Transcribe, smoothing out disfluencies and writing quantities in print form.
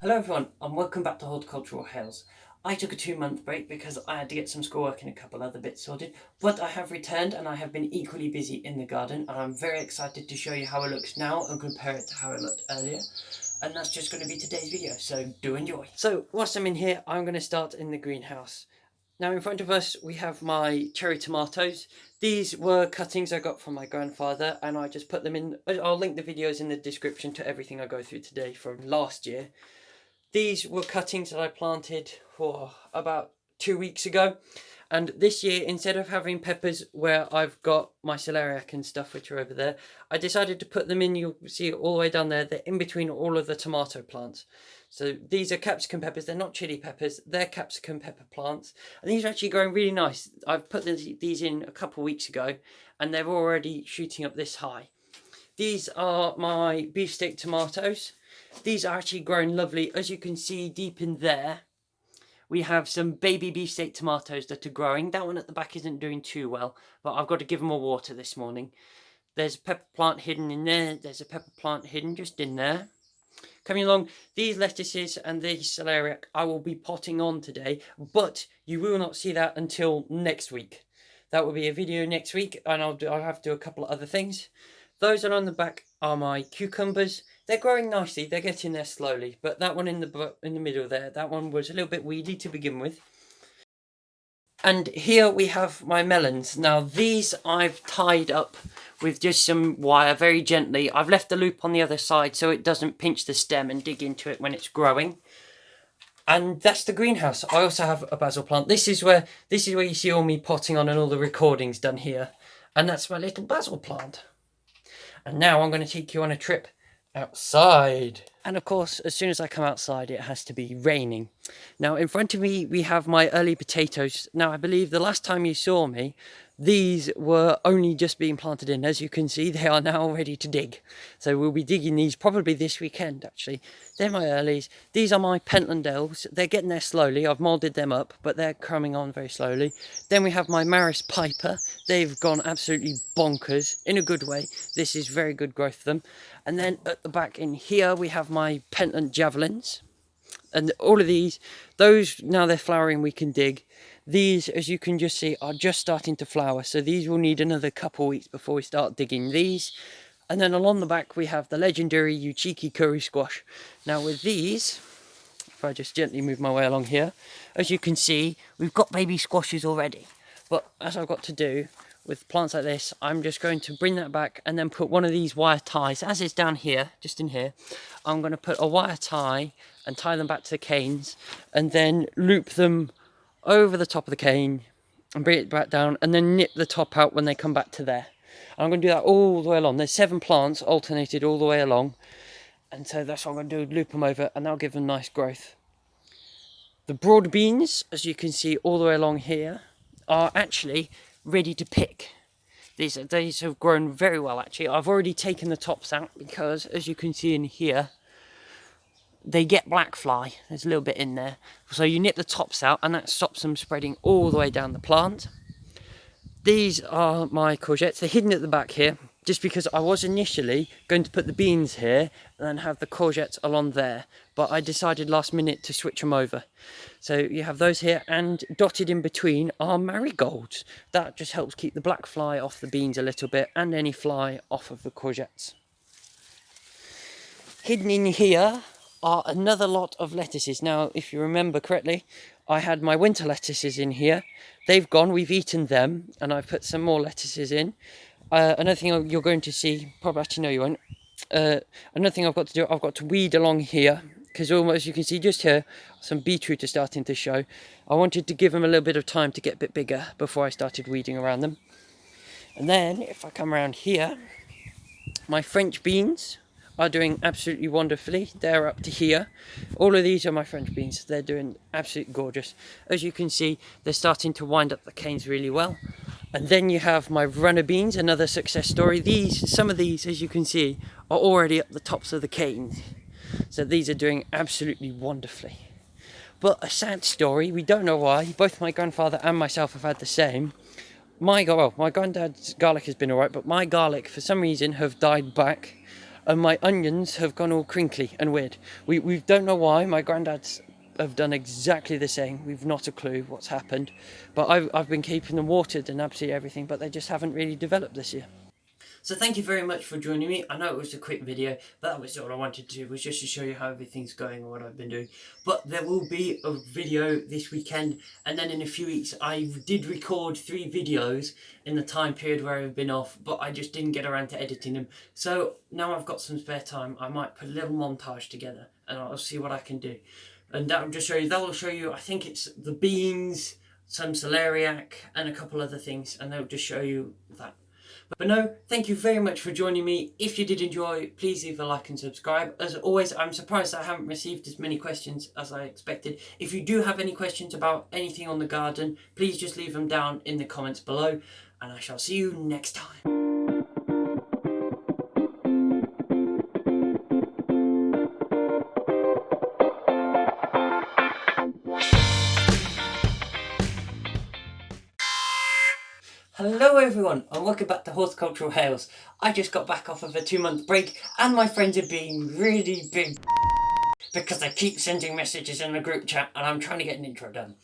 Hello everyone and welcome back to Horticultural Hales. I took a 2 month break because I had to get some schoolwork and a couple other bits sorted, but I have returned and I have been equally busy in the garden, and I'm very excited to show you how it looks now and compare it to how it looked earlier. And that's just going to be today's video, so do enjoy. So whilst I'm in here, I'm going to start in the greenhouse. Now in front of us we have my cherry tomatoes. These were cuttings I got from my grandfather and I just put them in. I'll link the videos in the description to everything I go through today from last year. These were cuttings that I planted for about 2 weeks ago. And this year, instead of having peppers where I've got my celeriac and stuff, which are over there, I decided to put them in. You'll see it all the way down there. They're in between all of the tomato plants. So these are capsicum peppers. They're not chili peppers. They're capsicum pepper plants. And these are actually growing really nice. I've put these in a couple of weeks ago and they're already shooting up this high. These are my beefsteak tomatoes. These are actually growing lovely. As you can see deep in there, we have some baby beefsteak tomatoes that are growing. That one at the back isn't doing too well, but I've got to give them more water this morning. There's a pepper plant hidden in there. There's a pepper plant hidden just in there. Coming along, these lettuces and these celeriac I will be potting on today, but you will not see that until next week. That will be a video next week, and I'll have to do a couple of other things. Those are on the back are my cucumbers. They're growing nicely. They're getting there slowly. But that one in the middle there, that one was a little bit weedy to begin with. And here we have my melons. Now these I've tied up with just some wire very gently. I've left the loop on the other side so it doesn't pinch the stem and dig into it when it's growing. And that's the greenhouse. I also have a basil plant. This is where you see all me potting on and all the recordings done here. And that's my little basil plant. And now I'm going to take you on a trip outside. And of course, as soon as I come outside, it has to be raining. Now in front of me, we have my early potatoes. Now I believe the last time you saw me, these were only just being planted in. As you can see, they are now ready to dig. So we'll be digging these probably this weekend, actually. They're my earlies. These are my Pentland elves. They're getting there slowly. I've moulded them up, but they're coming on very slowly. Then we have my Maris Piper. They've gone absolutely bonkers in a good way. This is very good growth for them. And then at the back in here, we have my Pentland javelins. And all of these, those, now they're flowering, we can dig. These, as you can just see, are just starting to flower. So these will need another couple of weeks before we start digging these. And then along the back, we have the legendary Uchiki curry squash. Now with these, if I just gently move my way along here, as you can see, we've got baby squashes already. But as I've got to do with plants like this, I'm just going to bring that back and then put one of these wire ties, as is down here, just in here. I'm going to put a wire tie and tie them back to the canes and then loop them over the top of the cane and bring it back down and then nip the top out when they come back to there. And I'm going to do that all the way along. There's 7 plants alternated all the way along. And so that's what I'm going to do, loop them over, and that'll give them nice growth. The broad beans, as you can see all the way along here, are actually ready to pick. These have grown very well actually. I've already taken the tops out because, as you can see in here, they get black fly. There's a little bit in there. So you nip the tops out and that stops them spreading all the way down the plant. These are my courgettes. They're hidden at the back here just because I was initially going to put the beans here and then have the courgettes along there. But I decided last minute to switch them over. So you have those here, and dotted in between are marigolds. That just helps keep the black fly off the beans a little bit and any fly off of the courgettes. Hidden in here are another lot of lettuces. Now, if you remember correctly, I had my winter lettuces in here. They've gone, we've eaten them, and I've put some more lettuces in. Another thing you're going to see, probably actually no you won't, another thing I've got to do, I've got to weed along here, because almost you can see just here, some beetroot are starting to show. I wanted to give them a little bit of time to get a bit bigger before I started weeding around them. And then, if I come around here, my French beans are doing absolutely wonderfully. They're up to here. All of these are my French beans. They're doing absolutely gorgeous. As you can see, they're starting to wind up the canes really well. And then you have my runner beans, another success story. Some of these, as you can see, are already up the tops of the canes. So these are doing absolutely wonderfully. But a sad story, we don't know why. Both my grandfather and myself have had the same. My granddad's garlic has been alright, but my garlic, for some reason, have died back. and my onions have gone all crinkly and weird. We don't know why. My granddad's have done exactly the same. We've not a clue what's happened, but I've been keeping them watered and absolutely everything, but they just haven't really developed this year. So thank you very much for joining me. I know it was a quick video, but that was all I wanted to do, was just to show you how everything's going and what I've been doing. But there will be a video this weekend, and then in a few weeks I did record 3 videos in the time period where I've been off, but I just didn't get around to editing them. So now I've got some spare time, I might put a little montage together and I'll see what I can do. And that will show you, I think it's the beans, some celeriac and a couple other things, and they'll just show you that. But no, thank you very much for joining me. If you did enjoy, please leave a like and subscribe. As always, I'm surprised I haven't received as many questions as I expected. If you do have any questions about anything on the garden, please just leave them down in the comments below, and I shall see you next time. Hello everyone and welcome back to Horticultural Hales. I just got back off of a 2-month break and my friends are being really big because they keep sending messages in the group chat and I'm trying to get an intro done.